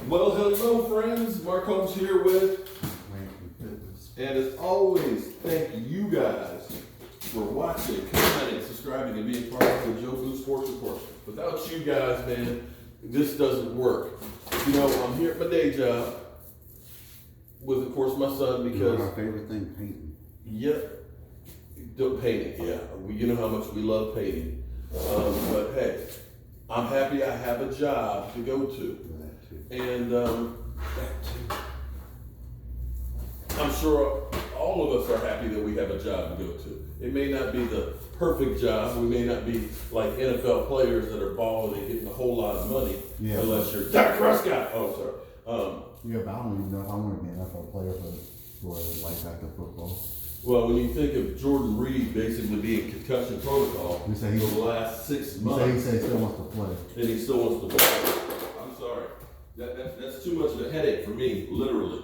Well, hello, friends. Mark Holmes here with, and as always, thank you guys for watching, commenting, subscribing, and being part of the Joe Blue Sports Report. Without you guys, man, this doesn't work. You know, I'm here at my day job with, of course, my son because our favorite thing, painting. Yep, painting. Yeah, you know how much we love painting. But hey, I'm happy I have a job to go to. And I'm sure all of us are happy that we have a job to go to. It may not be the perfect job. We may not be like NFL players that are balling and getting a whole lot of money, unless you're Dak Prescott. Oh, sorry. Yeah, but I don't even know if I want to be an NFL player for life after football. Well, when you think of Jordan Reed basically being concussion protocol for the last 6 months. He said he still wants to play. And he still wants to play. I'm sorry. That's too much of a headache for me, literally,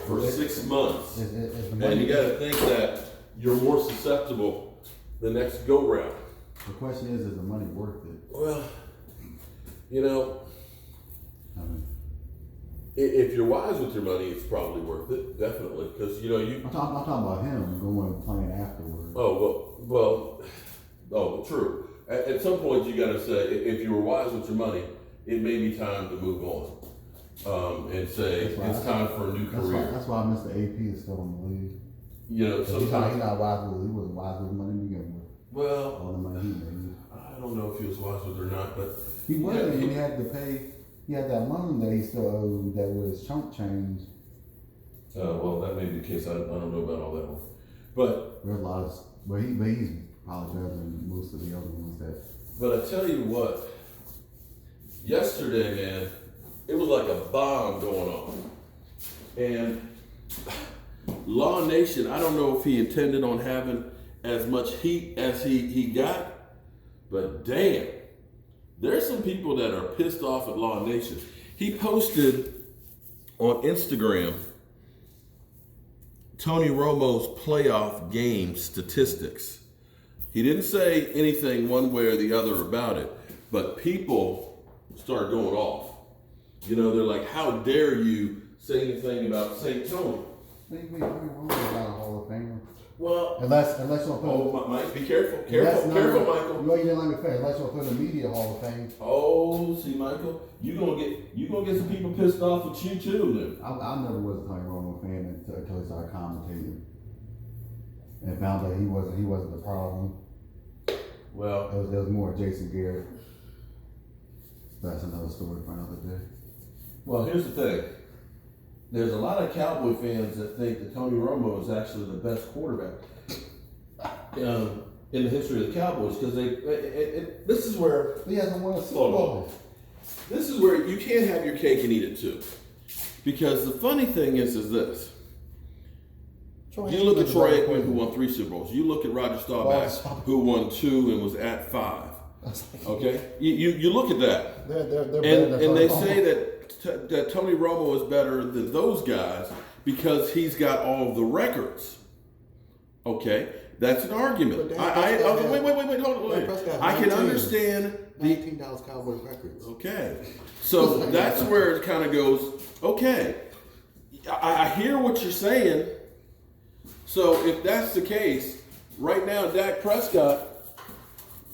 for 6 months. And you got to think that you're more susceptible the next go round. The question is the money worth it? Well, you know, if you're wise with your money, it's probably worth it, definitely, because you know I'm talking about him going and playing afterwards. Oh, true. At some point, you got to say, if you were wise with your money, it may be time to move on. And say it's time for a new career. That's why Mr. AP is still in the league. You know, sometimes he's not wise with it. He wasn't wise with money to begin with. Well, all the money he made. I don't know if he was wise with it or not, but he wasn't. He had to pay. He had that money that he still owed. That was chunk change. Well, that may be the case. I don't know about all that one, but there's a lot of. But he's probably better than most of the other ones that. But I tell you what, yesterday, man. It was like a bomb going on. And Law Nation, I don't know if he intended on having as much heat as he got, but damn, there's some people that are pissed off at Law Nation. He posted on Instagram Tony Romo's playoff game statistics. He didn't say anything one way or the other about it, but people started going off. You know, they're like, how dare you say anything about St. Tony? Maybe Romo's not a Hall of Famer. Well, unless you want to put Mike, be careful, Michael. You didn't let me finish. Unless you want to put in the media Hall of Fame. Oh, see, Michael, you gonna get some people pissed off with you too. Then I never was a Tony Romo fan until he started commentating, and found that he wasn't the problem. Well, it was more Jason Garrett. That's another story for another day. Well, here's the thing. There's a lot of Cowboy fans that think that Tony Romo is actually the best quarterback in the history of the Cowboys because this is where he hasn't won a Super Bowl. This is where you can't have your cake and eat it too, because the funny thing is this. You look at Troy Aikman, who won 3 Super Bowls. You look at Roger Staubach, who won 2 and was at 5. Okay, you look at that, and they say that Tony Romo is better than those guys because he's got all the records. Okay, that's an argument. Wait, hold on. I can understand the Dallas Cowboys records. Okay, so that's where it kind of goes. Okay, I hear what you're saying. So if that's the case, right now Dak Prescott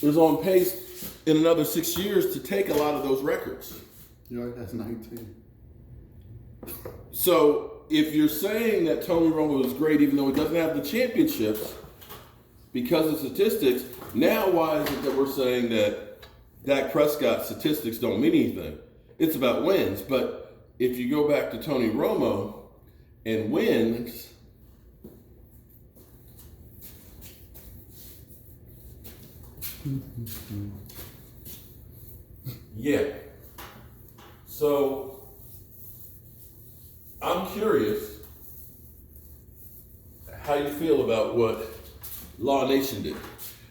is on pace in another 6 years to take a lot of those records. You're right, that's 19. So if you're saying that Tony Romo is great, even though he doesn't have the championships because of statistics, now why is it that we're saying that Dak Prescott's statistics don't mean anything? It's about wins. But if you go back to Tony Romo and wins, yeah. So I'm curious how you feel about what Law Nation did.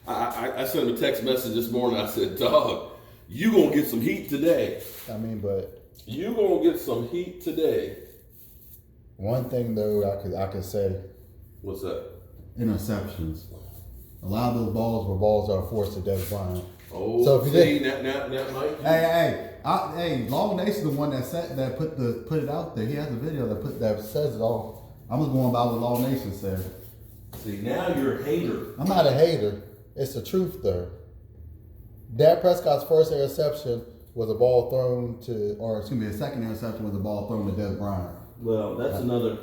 I sent him a text message this morning. I said, dog, you gonna get some heat today. But you gonna get some heat today. One thing though I could say. What's that? Interceptions. A lot of those balls were balls that are forced to Des Bryant. Oh, So if you see, did- now, Mike. Hey, Long Nation, the one that put it out there. He has a video that says it all. I'm just going by what Long Nation said. See, now you're a hater. I'm not a hater. It's the truth, though. Dak Prescott's first interception was a ball thrown to, Or it's gonna be a second interception with the ball thrown to Des Bryant. Well, that's another.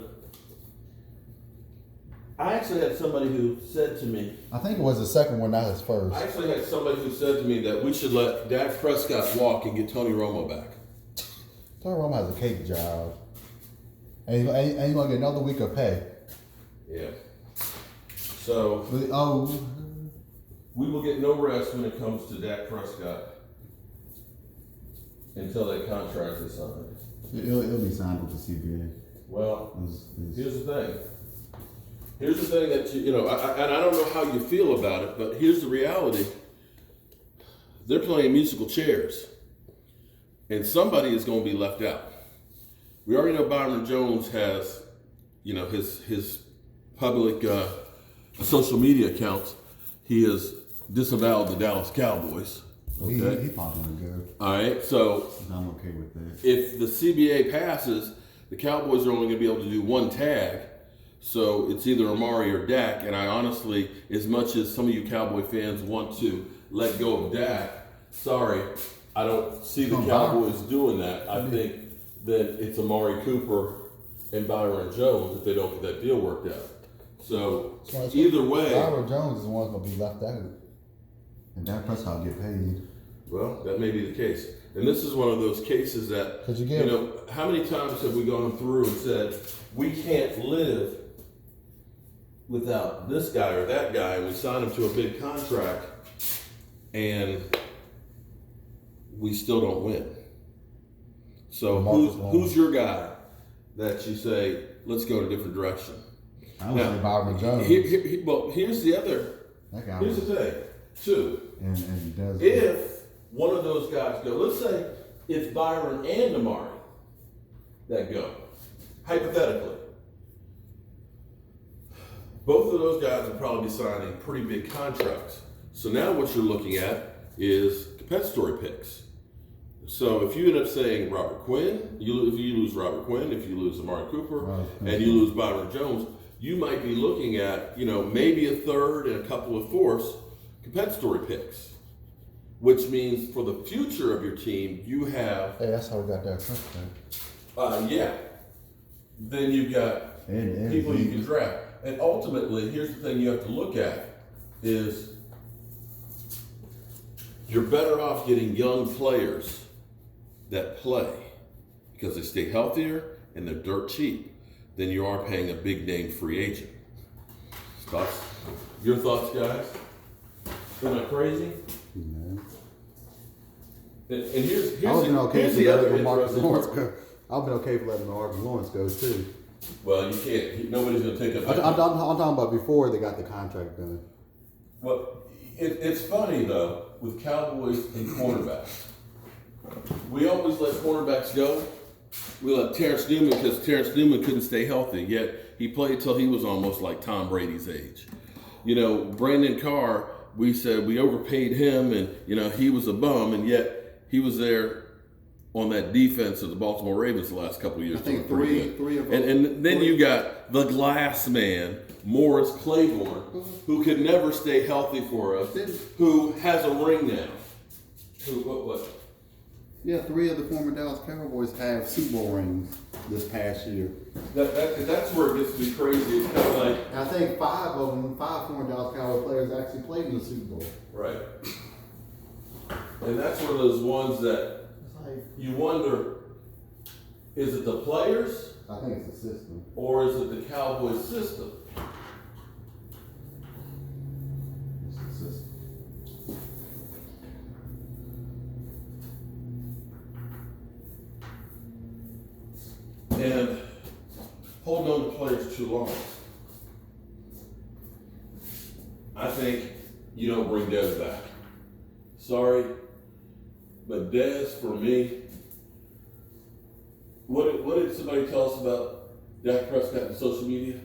I actually had somebody who said to me, I think it was the second one, not his first. I actually had somebody who said to me that we should let Dak Prescott walk and get Tony Romo back. Tony Romo has a cake job. And he's going to get another week of pay. Yeah. So Oh, we will get no rest when it comes to Dak Prescott until that contract is signed. it'll be signed with the CBA. Well, It's- here's the thing. Here's the thing that and I don't know how you feel about it, but here's the reality. They're playing musical chairs, and somebody is going to be left out. We already know Byron Jones has, his public social media accounts. He has disavowed the Dallas Cowboys. Okay, He probably gonna go. all right. So I'm okay with that. if the CBA passes, the Cowboys are only going to be able to do one tag. So it's either Amari or Dak. And I honestly, as much as some of you Cowboy fans want to let go of Dak, sorry, I don't see the Cowboys doing that. I think that it's Amari Cooper and Byron Jones if they don't get that deal worked out. So either way, Byron Jones is the one going to be left out. And Dak Prescott get paid. well, that may be the case. And this is one of those cases that, Could you give- how many times have we gone through and said, we can't live without this guy or that guy, and we sign him to a big contract, and we still don't win. So who's your guy that you say, let's go in a different direction? I would say Byron Jones. Here's the other, That guy here's the thing, too. and does If one of those guys go, let's say it's Byron and Amari that go, hypothetically. Both of those guys would probably be signing pretty big contracts. So now what you're looking at is compensatory picks. So if you end up saying Robert Quinn, if you lose Robert Quinn, if you lose Amari Cooper, and you lose Byron Jones, you might be looking at, maybe a third and a couple of fourths compensatory picks, which means for the future of your team, you have, Hey, that's how we got that touchdown. then you've got And people you can draft. And ultimately, here's the thing you have to look at is you're better off getting young players that play because they stay healthier and they're dirt cheap than you are paying a big name free agent. Thoughts? Your thoughts, guys? Am I crazy? Man. And here's I would have been okay here's for the other letting Marcus interesting Lawrence part. go. I've been okay for letting Marcus Lawrence go too. Well, you can't. Nobody's going to take up. I'm talking about before they got the contract done. Well, it's funny though with Cowboys and cornerbacks. We always let cornerbacks go. We let Terrence Newman because Terrence Newman couldn't stay healthy. Yet he played till he was almost like Tom Brady's age. Brandon Carr. We said we overpaid him, and he was a bum, and yet he was there on that defense of the Baltimore Ravens the last couple of years. I think doing pretty three good. of them. And then you got the glass man, Morris Claiborne, who could never stay healthy for us, who has a ring now. What? Yeah, 3 of the former Dallas Cowboys have Super Bowl rings this past year. That's where it gets to be crazy. It's kind of like, And I think 5 former Dallas Cowboys players actually played in the Super Bowl. right. And that's one of those ones that you wonder, is it the players I think it's the system. or is it the Cowboys system? It's the system. And holding on to players too long. I think you don't bring Dez back. Sorry, but Dez for me. What did somebody tell us about Dak Prescott on social media?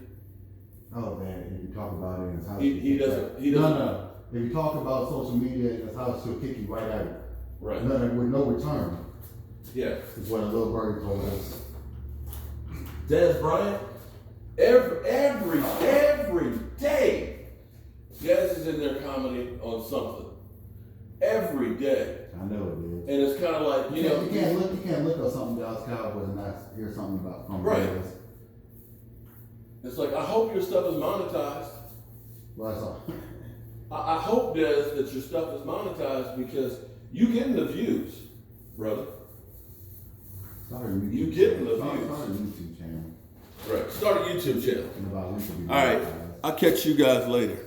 Oh man, if you talk about it in his house. He doesn't. No. If you talk about social media, that's how she'll kick you right at it. Right. With no return. Yeah. Is what a little birdie told us. Des Bryant, every day, Des is in there commenting on something. Every day. I know it is. And it's kind of like, you can't look at something Dallas Cowboys and not hear something about from Right. Dallas. It's like, I hope your stuff is monetized. Well, that's all. I hope, Des, that your stuff is monetized because you getting the views, brother. You getting the views. Start a YouTube channel. Right. Start a YouTube channel. And about we should be All right. I'll catch you guys later.